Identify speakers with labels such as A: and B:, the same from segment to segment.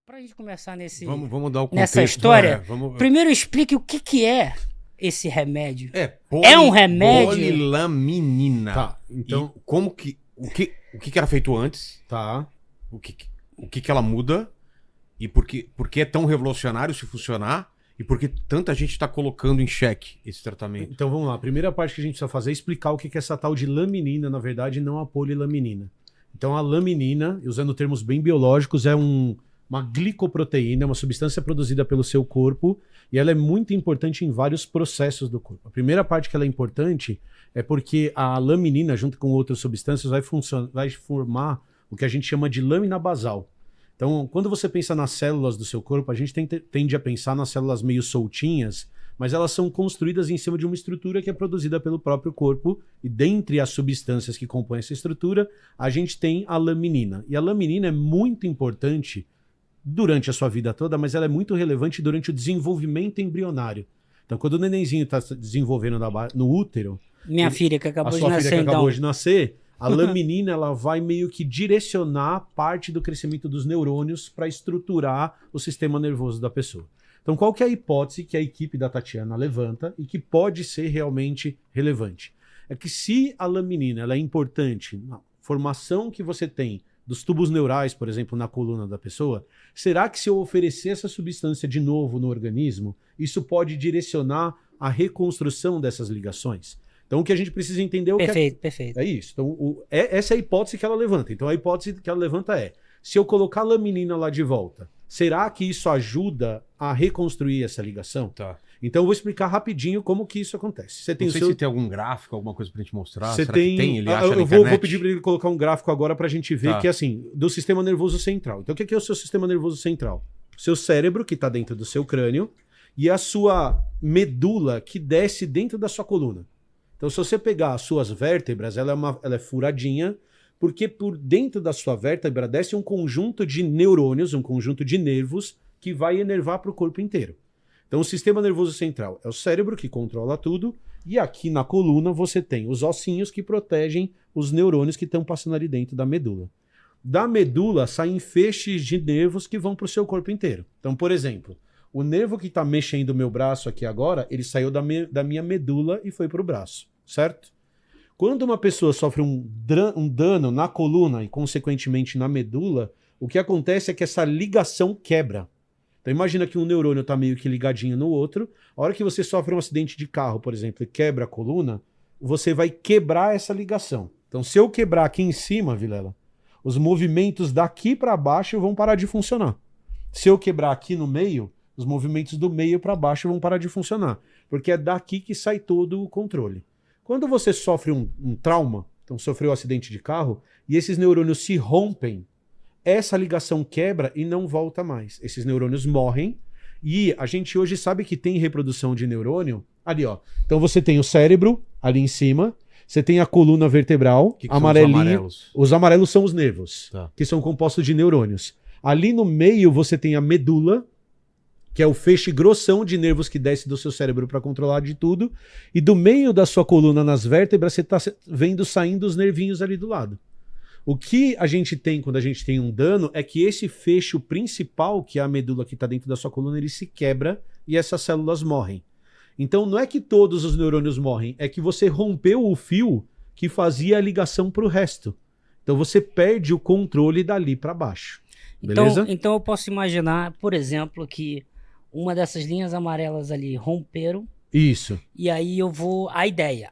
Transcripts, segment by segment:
A: Para a gente começar
B: Vamos dar o contexto.
A: nessa história, primeiro explique o que é esse remédio. É um remédio?
B: Polilaminina.
C: Tá, então...
B: E como que... O que era feito antes?
C: Tá.
B: O que ela muda? E por que é tão revolucionário se funcionar? E por que tanta gente está colocando em xeque esse tratamento?
C: Então vamos lá. A primeira parte que a gente precisa fazer é explicar o que é essa tal de laminina, na verdade, não a polilaminina. Então a laminina, usando termos bem biológicos, é uma glicoproteína, uma substância produzida pelo seu corpo, e ela é muito importante em vários processos do corpo. A primeira parte que ela é importante é porque a laminina, junto com outras substâncias, vai formar o que a gente chama de lâmina basal. Então, quando você pensa nas células do seu corpo, a gente tende a pensar nas células meio soltinhas, mas elas são construídas em cima de uma estrutura que é produzida pelo próprio corpo, e dentre as substâncias que compõem essa estrutura, a gente tem a laminina. E a laminina é muito importante durante a sua vida toda, mas ela é muito relevante durante o desenvolvimento embrionário. Então, quando o nenenzinho está se desenvolvendo no útero...
A: Minha filha que acabou de nascer,
C: A sua filha que
A: então.
C: acabou de nascer, a laminina ela vai meio que direcionar parte do crescimento dos neurônios para estruturar o sistema nervoso da pessoa. Então, qual que é a hipótese que a equipe da Tatiana levanta e que pode ser realmente relevante? É que se a laminina ela é importante na formação que você tem dos tubos neurais, por exemplo, na coluna da pessoa, será que se eu oferecer essa substância de novo no organismo, isso pode direcionar a reconstrução dessas ligações? Então, o que a gente precisa entender é o
A: Perfeito,
C: que
A: perfeito.
C: é isso. Então, essa é a hipótese que ela levanta. Então, a hipótese que ela levanta é: se eu colocar a laminina lá de volta, será que isso ajuda a reconstruir essa ligação?
B: Tá.
C: Então, eu vou explicar rapidinho como que isso acontece. Você tem
B: Não sei se tem algum gráfico, alguma coisa pra gente mostrar.
C: Você
B: Será
C: tem...
B: que tem? Ele acha
C: eu
B: na
C: vou
B: internet?
C: pedir para ele colocar um gráfico agora para a gente ver que é assim, do sistema nervoso central. Então, o que é o seu sistema nervoso central? Seu cérebro, que está dentro do seu crânio, e a sua medula, que desce dentro da sua coluna. Então, se você pegar as suas vértebras, ela é furadinha, porque por dentro da sua vértebra desce um conjunto de neurônios, um conjunto de nervos, que vai enervar para o corpo inteiro. Então, o sistema nervoso central é o cérebro que controla tudo, e aqui na coluna você tem os ossinhos que protegem os neurônios que estão passando ali dentro da medula. Da medula saem feixes de nervos que vão para o seu corpo inteiro. Então, por exemplo, o nervo que está mexendo o meu braço aqui agora, ele saiu da minha medula e foi para o braço, certo? Quando uma pessoa sofre um dano na coluna e, consequentemente, na medula, o que acontece é que essa ligação quebra. Então imagina que um neurônio está meio que ligadinho no outro. A hora que você sofre um acidente de carro, por exemplo, e quebra a coluna, você vai quebrar essa ligação. Então se eu quebrar aqui em cima, Vilela, os movimentos daqui para baixo vão parar de funcionar. Se eu quebrar aqui no meio, os movimentos do meio para baixo vão parar de funcionar. Porque é daqui que sai todo o controle. Quando você sofre um trauma, então sofreu um acidente de carro, e esses neurônios se rompem, essa ligação quebra e não volta mais. Esses neurônios morrem e a gente hoje sabe que tem reprodução de neurônio ali, ó. Então você tem o cérebro ali em cima, você tem a coluna vertebral,
B: Que
C: amarelinho.
B: são os amarelos?
C: Os amarelos são os nervos,
B: Tá.
C: que são compostos de neurônios. Ali no meio você tem a medula, que é o feixe grossão de nervos que desce do seu cérebro para controlar de tudo. E do meio da sua coluna, nas vértebras, você está vendo saindo os nervinhos ali do lado. O que a gente tem quando a gente tem um dano é que esse fecho principal, que é a medula que está dentro da sua coluna, ele se quebra e essas células morrem. Então não é que todos os neurônios morrem, é que você rompeu o fio que fazia a ligação para o resto. Então você perde o controle dali para baixo. Beleza?
A: Então eu posso imaginar, por exemplo, que uma dessas linhas amarelas ali romperam.
C: Isso.
A: E aí eu vou... A ideia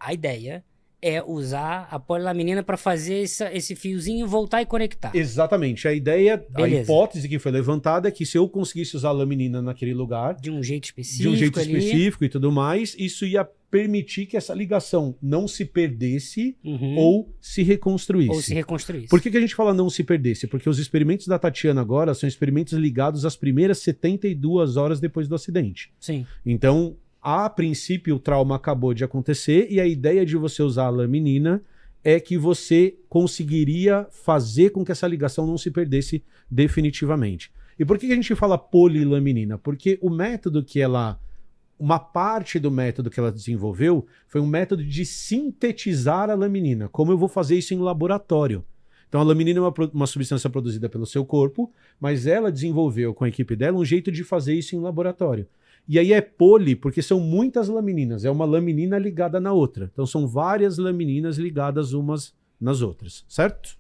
A: é usar a polilaminina para fazer esse fiozinho voltar e conectar.
C: Exatamente. A ideia,
A: Beleza.
C: a hipótese que foi levantada é que se eu conseguisse usar a laminina naquele lugar,
A: De um jeito específico.
C: de um jeito
A: ali.
C: específico e tudo mais, isso ia permitir que essa ligação não se perdesse
A: Uhum.
C: ou se reconstruísse.
A: Ou se reconstruísse.
C: Por que a gente fala não se perdesse? Porque os experimentos da Tatiana agora são experimentos ligados às primeiras 72 horas depois do acidente.
A: Sim.
C: Então, a princípio, o trauma acabou de acontecer e a ideia de você usar a laminina é que você conseguiria fazer com que essa ligação não se perdesse definitivamente. E por que a gente fala polilaminina? Porque o método que ela... Uma parte do método que ela desenvolveu foi um método de sintetizar a laminina. Como eu vou fazer isso em laboratório? Então a laminina é uma substância produzida pelo seu corpo, mas ela desenvolveu com a equipe dela um jeito de fazer isso em laboratório. E aí é poli, porque são muitas lamininas, é uma laminina ligada na outra. Então são várias lamininas ligadas umas nas outras, certo?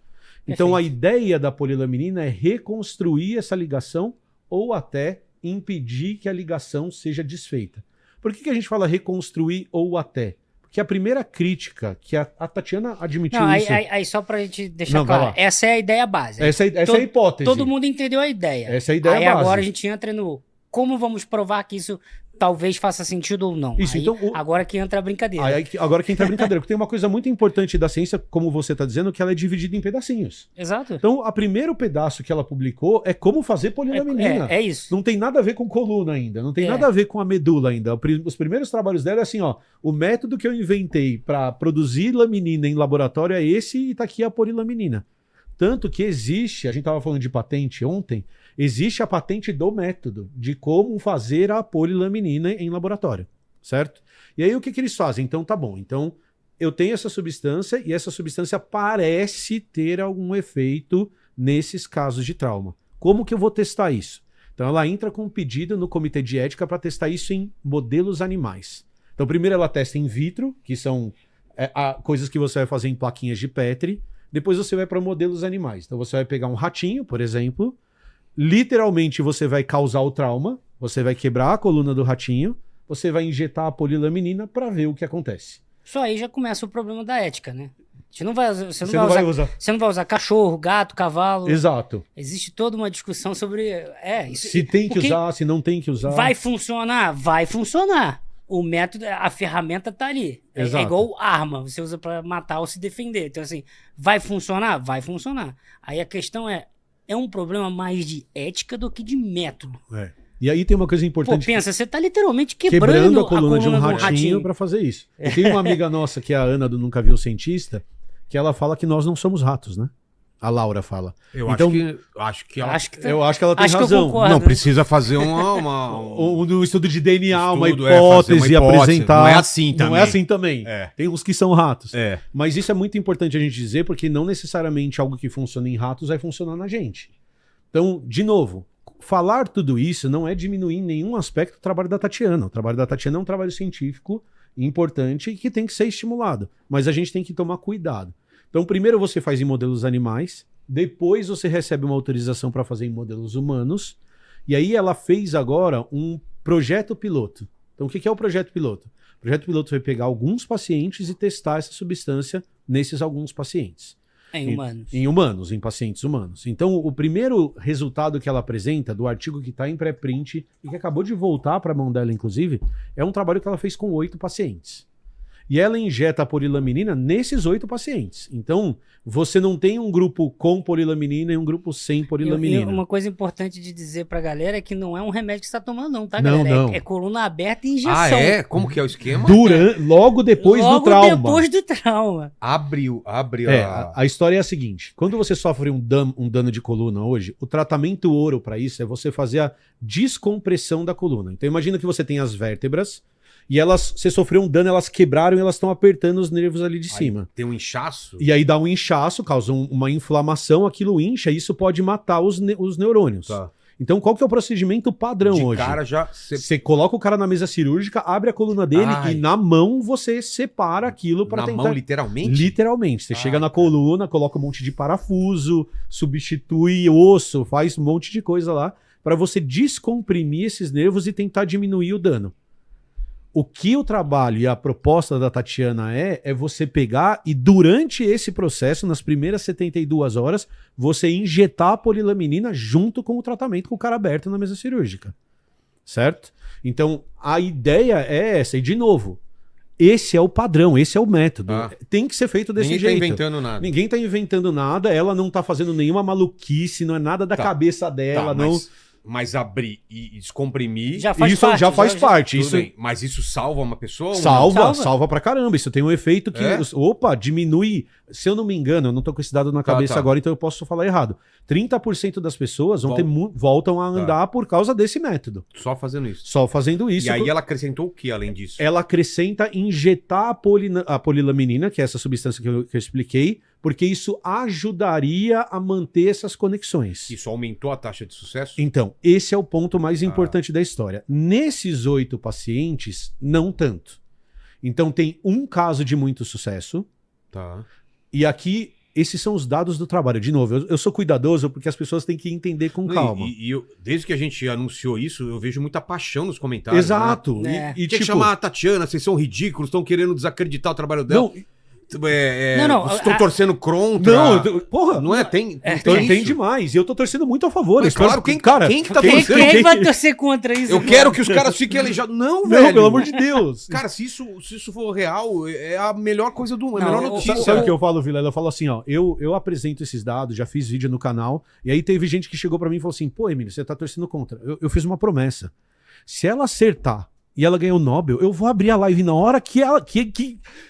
C: Então a ideia da polilaminina é reconstruir essa ligação ou até impedir que a ligação seja desfeita. Por que a gente fala reconstruir ou até? Porque a primeira crítica que a Tatiana admitiu isso...
A: Aí só pra gente deixar claro, essa é a ideia básica.
C: Essa é a hipótese.
A: Todo mundo entendeu a ideia.
C: Essa é a ideia
A: aí
C: básica.
A: Agora a gente entra no como vamos provar que isso talvez faça sentido ou não.
C: Isso,
A: aí,
C: então,
A: agora que entra a brincadeira.
C: Agora que entra a brincadeira, porque tem uma coisa muito importante da ciência, como você está dizendo, que ela é dividida em pedacinhos.
A: Exato.
C: Então, o primeiro pedaço que ela publicou é como fazer polilaminina.
A: É isso.
C: Não tem nada a ver com coluna ainda, não tem nada a ver com a medula ainda. Os primeiros trabalhos dela é assim, ó, o método que eu inventei para produzir laminina em laboratório é esse e tá aqui a polilaminina. Tanto que existe, a gente estava falando de patente ontem, existe a patente do método, de como fazer a polilaminina em laboratório, certo? E aí o que eles fazem? Então tá bom, então eu tenho essa substância e essa substância parece ter algum efeito nesses casos de trauma. Como que eu vou testar isso? Então ela entra com um pedido no comitê de ética para testar isso em modelos animais. Então primeiro ela testa in vitro, que são coisas que você vai fazer em plaquinhas de Petri. Depois você vai para modelos animais. Então você vai pegar um ratinho, por exemplo. Literalmente você vai causar o trauma. Você vai quebrar a coluna do ratinho. Você vai injetar a polilaminina para ver o que acontece.
A: Só aí já começa o problema da ética, né? Você não vai usar cachorro, gato, cavalo.
C: Exato.
A: Existe toda uma discussão sobre...
C: se tem que usar, se não tem que usar.
A: Vai funcionar? Vai funcionar. O método, a ferramenta tá ali. É igual arma, você usa para matar ou se defender. Então, assim, vai funcionar? Vai funcionar. Aí a questão é um problema mais de ética do que de método.
C: E aí tem uma coisa importante.
A: Pô, pensa, você tá literalmente quebrando
C: a coluna de um ratinho para fazer isso. Eu tenho uma amiga nossa, que é a Ana do Nunca Viu Cientista, que ela fala que nós não somos ratos, né? A Laura fala.
B: Eu
C: então,
B: acho que ela
C: tem razão.
B: Não, precisa fazer um
C: estudo de DNA, uma hipótese apresentar.
B: Não é assim também.
C: Não é assim também. Tem uns que são ratos.
B: É.
C: Mas isso é muito importante a gente dizer, porque não necessariamente algo que funciona em ratos vai funcionar na gente. Então, de novo, falar tudo isso não é diminuir em nenhum aspecto o trabalho da Tatiana. O trabalho da Tatiana é um trabalho científico importante e que tem que ser estimulado. Mas a gente tem que tomar cuidado. Então, primeiro você faz em modelos animais, depois você recebe uma autorização para fazer em modelos humanos, e aí ela fez agora um projeto piloto. Então, o que é o projeto piloto? O projeto piloto vai pegar alguns pacientes e testar essa substância nesses alguns pacientes.
A: Em humanos.
C: Em humanos, em pacientes humanos. Então, o primeiro resultado que ela apresenta, do artigo que está em pré-print, e que acabou de voltar para a mão dela, inclusive, é um trabalho que ela fez com 8 pacientes. E ela injeta a polilaminina nesses 8 pacientes. Então, você não tem um grupo com polilaminina e um grupo sem polilaminina.
A: E uma coisa importante de dizer pra galera é que não é um remédio que você tá tomando não, tá,
C: não,
A: galera?
C: Não.
A: É coluna aberta e injeção.
B: Ah, é? Como que é o esquema?
C: Logo depois do trauma.
A: Logo depois do trauma.
B: Abre
C: a história é a seguinte. Quando você sofre um dano de coluna hoje, o tratamento ouro para isso é você fazer a descompressão da coluna. Então, imagina que você tem as vértebras, e você sofreu um dano, elas quebraram e elas estão apertando os nervos ali de cima.
B: Tem um inchaço?
C: E aí dá um inchaço, causa uma inflamação, aquilo incha, e isso pode matar os neurônios.
B: Tá.
C: Então qual que é o procedimento padrão hoje?
B: Cara já...
C: Você coloca o cara na mesa cirúrgica, abre a coluna dele e na mão você separa aquilo para tentar...
B: Na mão, literalmente?
C: Literalmente. Você chega na coluna, coloca um monte de parafuso, substitui osso, faz um monte de coisa lá, para você descomprimir esses nervos e tentar diminuir o dano. O que o trabalho e a proposta da Tatiana é você pegar e durante esse processo, nas primeiras 72 horas, você injetar a polilaminina junto com o tratamento com o cara aberto na mesa cirúrgica. Certo? Então, a ideia é essa. E, de novo, esse é o padrão, esse é o método. Tem que ser feito desse jeito.
B: Ninguém tá inventando nada.
C: Ninguém tá inventando nada, ela não tá fazendo nenhuma maluquice, não é nada da cabeça dela, não...
B: Mas abrir e descomprimir...
C: Já faz parte. Isso...
B: Mas isso salva uma pessoa?
C: Salva pra caramba. Isso tem um efeito que... diminui... Se eu não me engano, eu não tô com esse dado na cabeça agora, então eu posso falar errado. 30% das pessoas voltam a andar por causa desse método.
B: Só fazendo isso?
C: Só fazendo isso.
B: E aí ela acrescentou o que além disso?
C: Ela acrescenta injetar a polilaminina, que é essa substância que eu expliquei, porque isso ajudaria a manter essas conexões.
B: Isso aumentou a taxa de sucesso?
C: Então, esse é o ponto mais importante da história. Nesses 8 pacientes, não tanto. Então, tem um caso de muito sucesso.
B: Tá.
C: E aqui, esses são os dados do trabalho. De novo, eu sou cuidadoso porque as pessoas têm que entender com calma.
B: Desde que a gente anunciou isso, eu vejo muita paixão nos comentários.
C: Exato.
B: Né? Tinha que chamar a Tatiana, vocês são ridículos, estão querendo desacreditar o trabalho dela. Estou torcendo contra.
C: Porra.
B: Não é? Tem
C: demais. E eu tô torcendo muito a favor.
B: Mas claro, quem que tá torcendo?
A: Quem vai torcer contra isso?
B: Eu quero que os caras fiquem aleijados. Não, velho.
C: Não, pelo amor de Deus.
B: Cara, se isso for real, é a melhor coisa do mundo. A melhor notícia.
C: Sabe o que eu falo, Vilela? Eu falo assim, ó. Eu apresento esses dados, já fiz vídeo no canal. E aí teve gente que chegou pra mim e falou assim: pô, Emílio, você tá torcendo contra. Eu fiz uma promessa. Se ela acertar e ela ganhou o Nobel, eu vou abrir a live na hora que ela...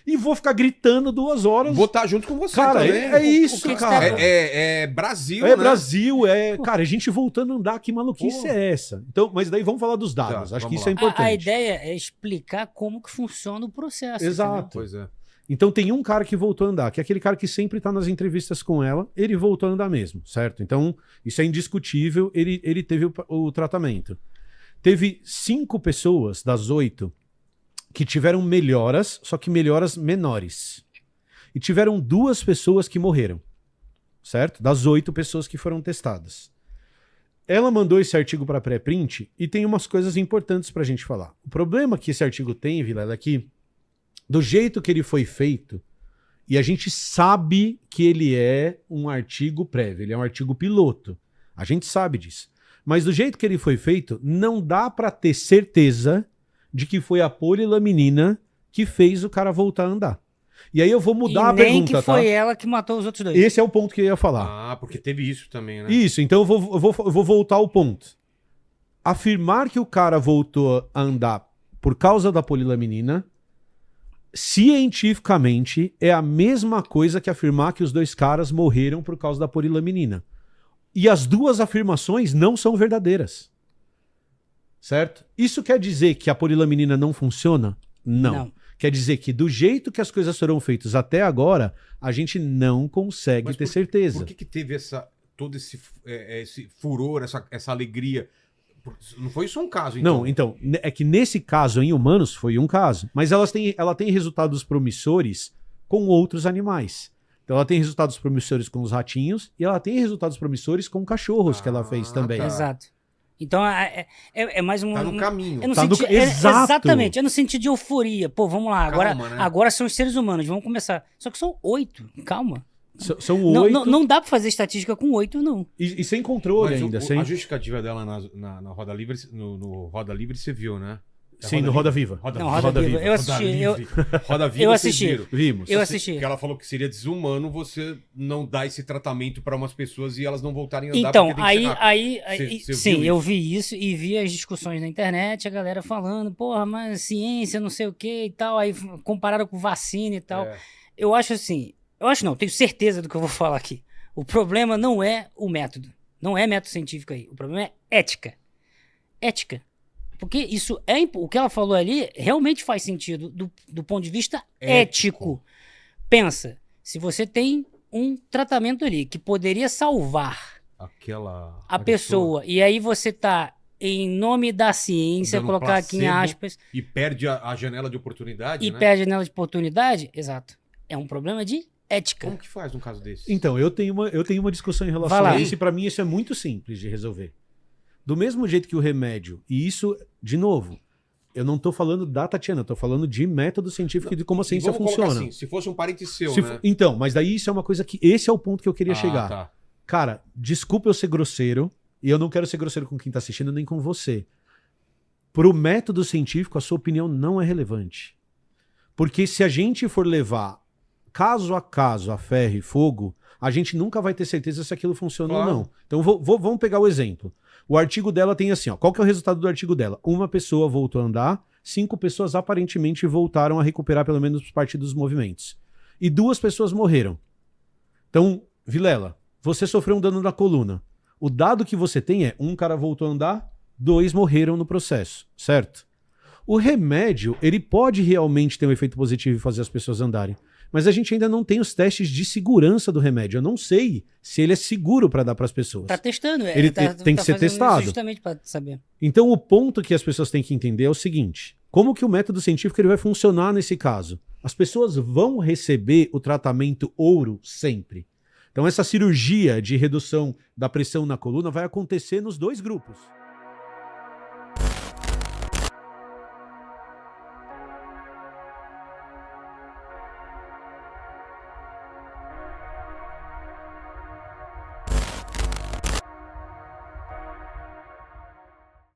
C: e vou ficar gritando 2 horas.
B: Vou estar junto com você,
C: cara,
B: também.
C: É isso, cara.
B: É Brasil,
C: né? Brasil, Cara, a gente voltando a andar, que maluquice é essa? Então, mas daí vamos falar dos dados. Acho que isso é importante.
A: A ideia é explicar como que funciona o processo.
C: Exato.
B: Pois é.
C: Então tem um cara que voltou a andar, que é aquele cara que sempre tá nas entrevistas com ela, ele voltou a andar mesmo, certo? Então, isso é indiscutível, ele teve o tratamento. Teve 5 pessoas das 8 que tiveram melhoras, só que melhoras menores. E tiveram 2 pessoas que morreram, certo? Das 8 pessoas que foram testadas. Ela mandou esse artigo para pré-print e tem umas coisas importantes para a gente falar. O problema que esse artigo tem, Vilela, é que do jeito que ele foi feito, e a gente sabe que ele é um artigo prévio, ele é um artigo piloto. A gente sabe disso. Mas do jeito que ele foi feito, não dá para ter certeza de que foi a polilaminina que fez o cara voltar a andar. E aí eu vou mudar a pergunta,
A: nem que foi ela que matou os outros 2.
C: Esse é o ponto que eu ia falar.
B: Ah, porque teve isso também, né?
C: Isso, então eu vou voltar ao ponto. Afirmar que o cara voltou a andar por causa da polilaminina, cientificamente, é a mesma coisa que afirmar que os 2 caras morreram por causa da polilaminina. E as 2 afirmações não são verdadeiras. Certo? Isso quer dizer que a polilaminina não funciona? Não. Quer dizer que do jeito que as coisas foram feitas até agora, a gente não consegue ter certeza.
B: Por que teve todo esse furor, essa alegria? Não foi só um caso, então?
C: Não, então, é que nesse caso em humanos foi um caso. Mas ela tem resultados promissores com outros animais. Então ela tem resultados promissores com os ratinhos e ela tem resultados promissores com cachorros que ela fez também.
A: Tá. Exato. Então é mais um...
B: Tá no caminho.
A: Exatamente. É no sentido de euforia. Pô, vamos lá.
B: Calma,
A: agora são os seres humanos. Vamos começar. Só que são 8. Calma.
C: São 8.
A: Não dá pra fazer estatística com 8, não.
C: E sem controle ainda.
B: A justificativa dela na Roda Livre, no Roda Livre, você viu, né?
C: Sim, no Roda Viva.
A: Roda Viva. Eu assisti.
B: Roda Viva,
A: eu assisti.
C: Vimos.
A: Eu assisti.
B: Porque ela falou que seria desumano você não dar esse tratamento para umas pessoas e elas não voltarem a andar.
A: Então, sim, eu vi isso e vi as discussões na internet, a galera falando, porra, mas ciência, não sei o que e tal, aí compararam com vacina e tal. Eu acho assim, tenho certeza do que eu vou falar aqui. O problema não é o método, não é método científico aí, o problema é ética. Ética. Porque isso o que ela falou ali realmente faz sentido do ponto de vista ético. Pensa, se você tem um tratamento ali que poderia salvar a pessoa, e aí você tá em nome da ciência,
B: dando
A: colocar aqui em aspas...
B: E perde a janela de oportunidade, né?
A: Perde a janela de oportunidade, exato. É um problema de ética.
B: Como que faz num caso desse?
C: Então, eu tenho uma discussão em relação a isso, e pra mim isso é muito simples de resolver. Do mesmo jeito que o remédio, e isso, de novo, eu não tô falando da Tatiana, eu tô falando de método científico e de como a ciência funciona.
B: Assim, se fosse um parente seu, né?
C: Então, mas daí isso é uma coisa que... Esse é o ponto que eu queria chegar.
B: Tá.
C: Cara, desculpa eu ser grosseiro, e eu não quero ser grosseiro com quem tá assistindo, nem com você. Pro método científico, a sua opinião não é relevante. Porque se a gente for levar caso a caso, a ferro e fogo, a gente nunca vai ter certeza se aquilo funciona ou não. Então vamos pegar o exemplo. O artigo dela tem assim, ó. Qual que é o resultado do artigo dela? 1 pessoa voltou a andar, 5 pessoas aparentemente voltaram a recuperar pelo menos parte dos movimentos. E 2 pessoas morreram. Então, Vilela, você sofreu um dano na coluna. O dado que você tem é 1 cara voltou a andar, 2 morreram no processo, certo? O remédio, ele pode realmente ter um efeito positivo e fazer as pessoas andarem. mas a gente ainda não tem os testes de segurança do remédio. Eu não sei se ele é seguro para dar para as pessoas.
A: Tá testando.
C: Ele tem que ser testado.
A: Justamente para saber.
C: Então o ponto que as pessoas têm que entender é o seguinte: como que o método científico ele vai funcionar nesse caso? As pessoas vão receber o tratamento ouro sempre. Então essa cirurgia de redução da pressão na coluna vai acontecer nos 2 grupos.